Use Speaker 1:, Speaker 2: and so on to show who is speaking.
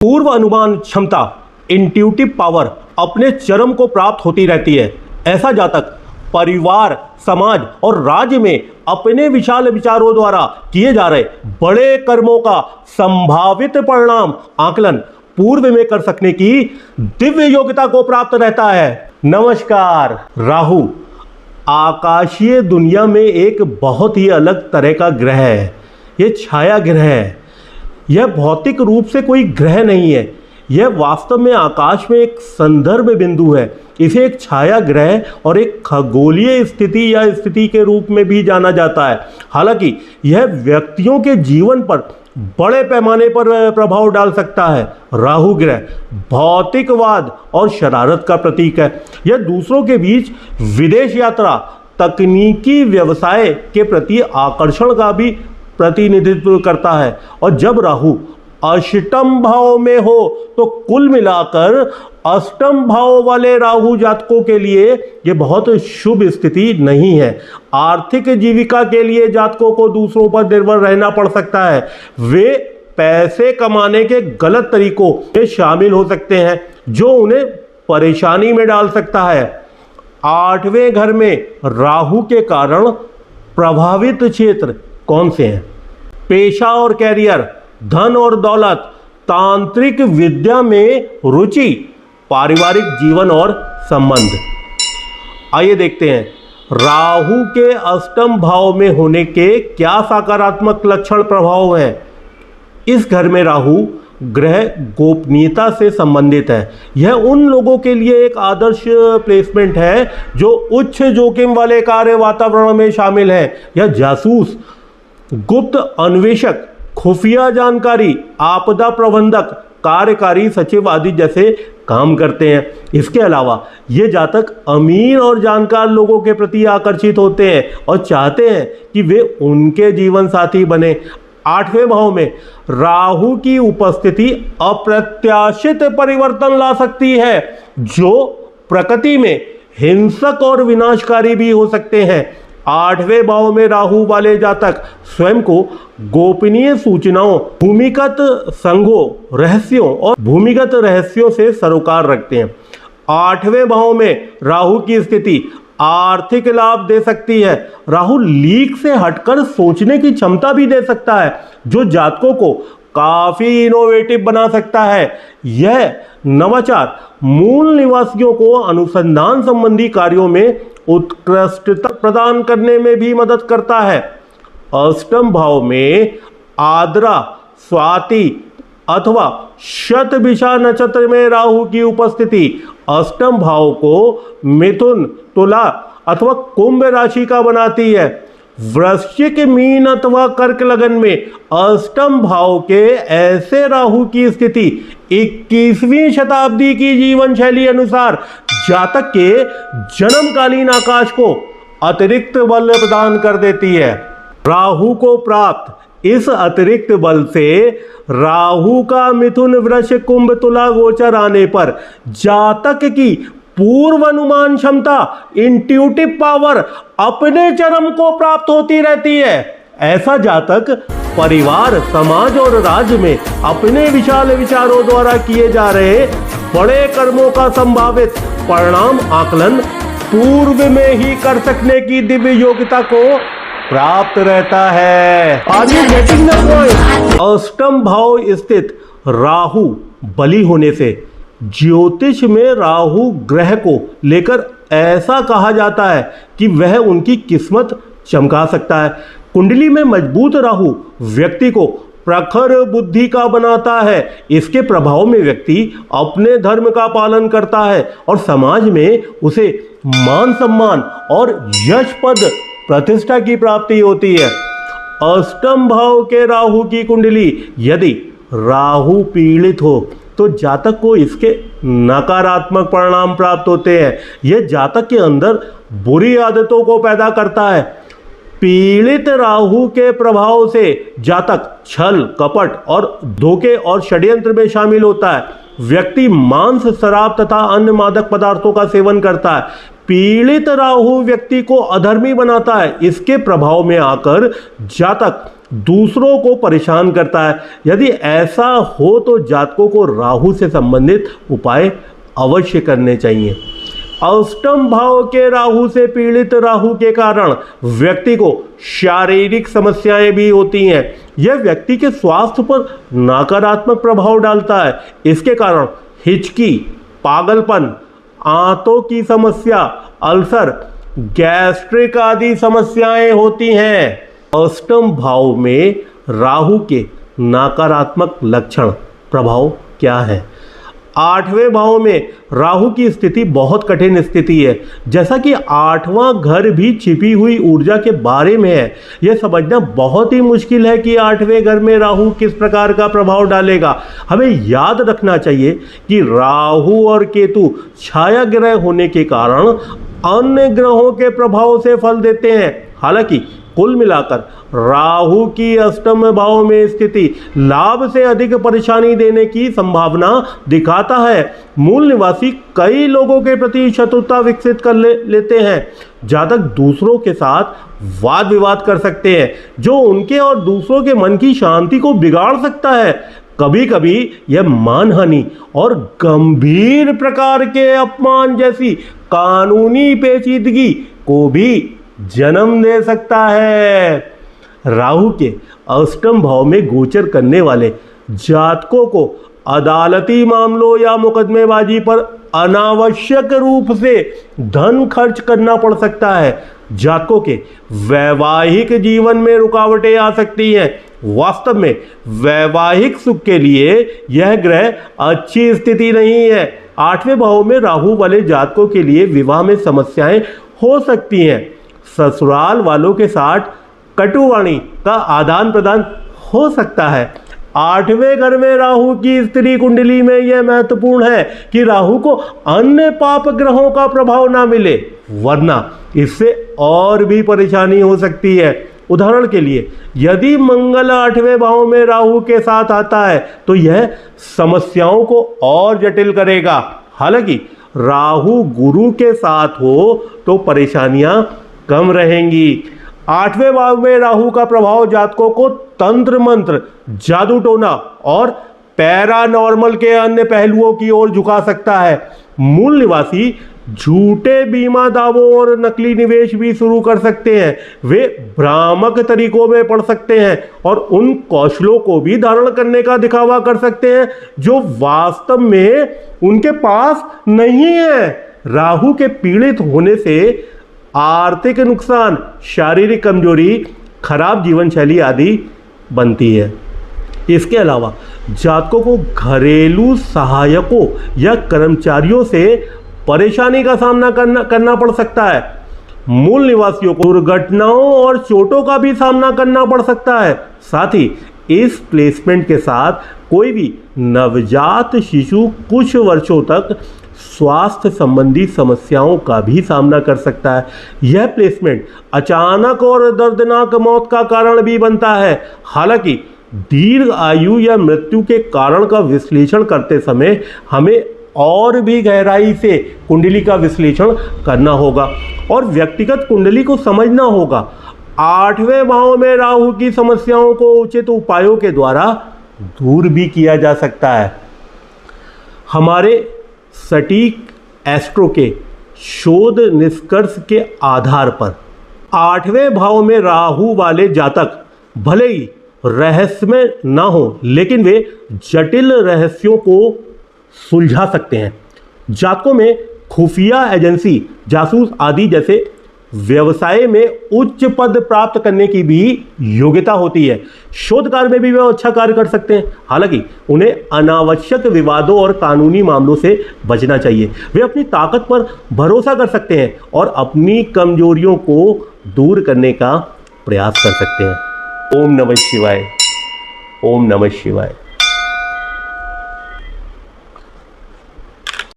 Speaker 1: पूर्व अनुमान क्षमता इंट्यूटिव पावर अपने चरम को प्राप्त होती रहती है। ऐसा जातक परिवार, समाज और राज्य में अपने विशाल विचारों द्वारा किए जा रहे बड़े कर्मों का संभावित परिणाम आकलन पूर्व में कर सकने की दिव्य योग्यता को प्राप्त रहता है। नमस्कार। राहु आकाशीय दुनिया में एक बहुत ही अलग तरह का ग्रह है। ये छाया ग्रह है। यह भौतिक रूप से कोई ग्रह नहीं है। यह वास्तव में आकाश में एक संदर्भ बिंदु है। इसे एक छाया ग्रह और एक खगोलीय स्थिति या स्थिति के रूप में भी जाना जाता है। हालांकि यह व्यक्तियों के जीवन पर बड़े पैमाने पर प्रभाव डाल सकता है। राहु ग्रह भौतिकवाद और शरारत का प्रतीक है। यह दूसरों के बीच विदेश यात्रा, तकनीकी व्यवसाय के प्रति आकर्षण का भी प्रतिनिधित्व करता है। और जब राहु अष्टम भाव में हो तो कुल मिलाकर अष्टम भाव वाले राहु जातकों के लिए यह बहुत शुभ स्थिति नहीं है। आर्थिक जीविका के लिए जातकों को दूसरों पर निर्भर रहना पड़ सकता है। वे पैसे कमाने के गलत तरीकों में शामिल हो सकते हैं जो उन्हें परेशानी में डाल सकता है। 8वें घर में राहु के कारण प्रभावित क्षेत्र कौन से हैं? पेशा और कैरियर, धन और दौलत, तांत्रिक विद्या में रुचि, पारिवारिक जीवन और संबंध। आइए देखते हैं राहु के अष्टम भाव में होने के क्या सकारात्मक लक्षण प्रभाव हैं। इस घर में राहु ग्रह गोपनीयता से संबंधित है। यह उन लोगों के लिए एक आदर्श प्लेसमेंट है जो उच्च जोखिम वाले कार्य वातावरण में शामिल हैं। यह जासूस, गुप्त अन्वेषक, खुफिया जानकारी, आपदा प्रबंधक, कार्यकारी सचिव आदि जैसे काम करते हैं। इसके अलावा ये जातक अमीर और जानकार लोगों के प्रति आकर्षित होते हैं और चाहते हैं कि वे उनके जीवन साथी बने। 8वें भाव में राहु की उपस्थिति अप्रत्याशित परिवर्तन ला सकती है जो प्रकृति में हिंसक और विनाशकारी भी हो सकते हैं। 8वें भाव में राहु वाले जातक स्वयं को गोपनीय सूचनाओं, भूमिगत संघों, रहस्यों और भूमिगत रहस्यों से सरोकार रखते हैं। 8वें भाव में राहु की स्थिति आर्थिक लाभ दे सकती है। राहु लीक से हटकर सोचने की क्षमता भी दे सकता है जो जातकों को काफी इनोवेटिव बना सकता है। यह नवाचार मूल निवासियों को अनुसंधान संबंधी कार्यों में उत्कृष्टता प्रदान करने में भी मदद करता है। अष्टम भाव में आद्रा, स्वाति अथवा शतभिषा नक्षत्र में राहु की उपस्थिति अष्टम भाव को मिथुन, तुला अथवा कुंभ राशि का बनाती है। वृश्चिक, मीन अथवा कर्क लगन में अष्टम भाव के ऐसे राहु की स्थिति 21वीं शताब्दी की जीवन शैली अनुसार जातक के जन्मकालीन आकाश को अतिरिक्त बल प्रदान कर देती है। राहु को प्राप्त इस अतिरिक्त बल से राहु का मिथुन, वृष, कुंभ, तुला गोचर आने पर जातक की पूर्व अनुमान क्षमता इंट्यूटिव पावर अपने चरम को प्राप्त होती रहती है। ऐसा जातक परिवार, समाज और राज्य में अपने विशाल विचारों द्वारा किए जा रहे बड़े कर्मों का संभावित परिणाम आकलन पूर्व में ही कर सकने की दिव्य योग्यता को प्राप्त रहता है। आगे गेटिंग द पॉइंट। अष्टम भाव स्थित राहु बली होने से ज्योतिष में राहु ग्रह को लेकर ऐसा कहा जाता है कि वह उनकी किस्मत चमका सकता है। कुंडली में मजबूत राहु व्यक्ति को प्रखर बुद्धि का बनाता है। इसके प्रभाव में व्यक्ति अपने धर्म का पालन करता है और समाज में उसे मान सम्मान और यश पद प्रतिष्ठा की प्राप्ति होती है। अष्टम भाव के राहु की कुंडली यदि राहु पीड़ित हो तो जातक को इसके नकारात्मक परिणाम प्राप्त होते हैं। यह जातक के अंदर बुरी आदतों को पैदा करता है। पीड़ित राहु के प्रभाव से जातक छल, कपट और धोखे और षड्यंत्र में शामिल होता है। व्यक्ति मांस, शराब तथा अन्य मादक पदार्थों का सेवन करता है। पीड़ित राहु व्यक्ति को अधर्मी बनाता है। इसके प्रभाव में आकर जातक दूसरों को परेशान करता है। यदि ऐसा हो तो जातकों को राहु से संबंधित उपाय अवश्य करने चाहिए। अष्टम भाव के राहु से पीड़ित राहु के कारण व्यक्ति को शारीरिक समस्याएं भी होती हैं। यह व्यक्ति के स्वास्थ्य पर नकारात्मक प्रभाव डालता है। इसके कारण हिचकी, पागलपन, आंतों की समस्या, अल्सर, गैस्ट्रिक आदि समस्याएं होती हैं। अष्टम भाव में राहु के नकारात्मक लक्षण प्रभाव क्या है? आठवें भाव में राहु की स्थिति बहुत कठिन स्थिति है। जैसा कि आठवां घर भी छिपी हुई ऊर्जा के बारे में है। यह समझना बहुत ही मुश्किल है कि आठवें घर में राहु किस प्रकार का प्रभाव डालेगा। हमें याद रखना चाहिए कि राहु और केतु छाया ग्रह होने के कारण अन्य ग्रहों के प्रभाव से फल देते हैं। हालांकि कुल मिलाकर राहु की अष्टम भाव में स्थिति लाभ से अधिक परेशानी देने की संभावना दिखाता है। मूल निवासी कई लोगों के प्रति शत्रुता विकसित कर लेते हैं। जातक दूसरों के साथ वाद विवाद कर सकते हैं, जो उनके और दूसरों के मन की शांति को बिगाड़ सकता है। कभी कभी यह मानहानि और गंभीर प्रकार के अपमान जैसी कानूनी पेचीदगी को भी जन्म दे सकता है। राहु के अष्टम भाव में गोचर करने वाले जातकों को अदालती मामलों या मुकदमेबाजी पर अनावश्यक रूप से धन खर्च करना पड़ सकता है। जातकों के वैवाहिक जीवन में रुकावटें आ सकती हैं। वास्तव में वैवाहिक सुख के लिए यह ग्रह अच्छी स्थिति नहीं है। आठवें भाव में राहु वाले जातकों के लिए विवाह में समस्याएं हो सकती हैं। ससुराल वालों के साथ कटुवाणी का आदान प्रदान हो सकता है। आठवें घर में राहु की स्त्री कुंडली में यह महत्वपूर्ण है कि राहु को अन्य पाप ग्रहों का प्रभाव ना मिले, वरना इससे और भी परेशानी हो सकती है। उदाहरण के लिए, यदि मंगल आठवें भाव में राहु के साथ आता है तो यह समस्याओं को और जटिल करेगा। हालांकि राहु गुरु के साथ हो तो परेशानियां कम रहेंगी। आठवें भाव में राहु का प्रभाव जातकों को तंत्र मंत्र, जादू टोना और पैरानॉर्मल के अन्य पहलुओं की ओर झुका सकता है। मूल निवासी झूठे बीमा दावों और नकली निवेश भी शुरू कर सकते हैं। वे भ्रामक तरीकों में पड़ सकते हैं और उन कौशलों को भी धारण करने का दिखावा कर सकते हैं जो वास्तव में उनके पास नहीं है। राहु के पीड़ित होने से आर्थिक नुकसान, शारीरिक कमजोरी, खराब जीवन शैली आदि बनती है। इसके अलावा जातकों को घरेलू सहायकों या कर्मचारियों से परेशानी का सामना करना पड़ सकता है। मूल निवासियों को दुर्घटनाओं और चोटों का भी सामना करना पड़ सकता है। साथ ही इस प्लेसमेंट के साथ कोई भी नवजात शिशु कुछ वर्षों तक स्वास्थ्य संबंधी समस्याओं का भी सामना कर सकता है। यह प्लेसमेंट अचानक और दर्दनाक मौत का कारण भी बनता है। हालांकि दीर्घ आयु या मृत्यु के कारण का विश्लेषण करते समय हमें और भी गहराई से कुंडली का विश्लेषण करना होगा और व्यक्तिगत कुंडली को समझना होगा। आठवें भाव में राहु की समस्याओं को उचित उपायों के द्वारा दूर भी किया जा सकता है। हमारे सटीक एस्ट्रो के शोध निष्कर्ष के आधार पर आठवें भाव में राहु वाले जातक भले ही रहस्यमय ना हो, लेकिन वे जटिल रहस्यों को सुलझा सकते हैं। जातकों में खुफिया एजेंसी, जासूस आदि जैसे व्यवसाय में उच्च पद प्राप्त करने की भी योग्यता होती है। शोध कार्य में भी वे अच्छा कार्य कर सकते हैं। हालांकि उन्हें अनावश्यक विवादों और कानूनी मामलों से बचना चाहिए। वे अपनी ताकत पर भरोसा कर सकते हैं और अपनी कमजोरियों को दूर करने का प्रयास कर सकते हैं। ओम नमः शिवाय। ओम नमः शिवाय।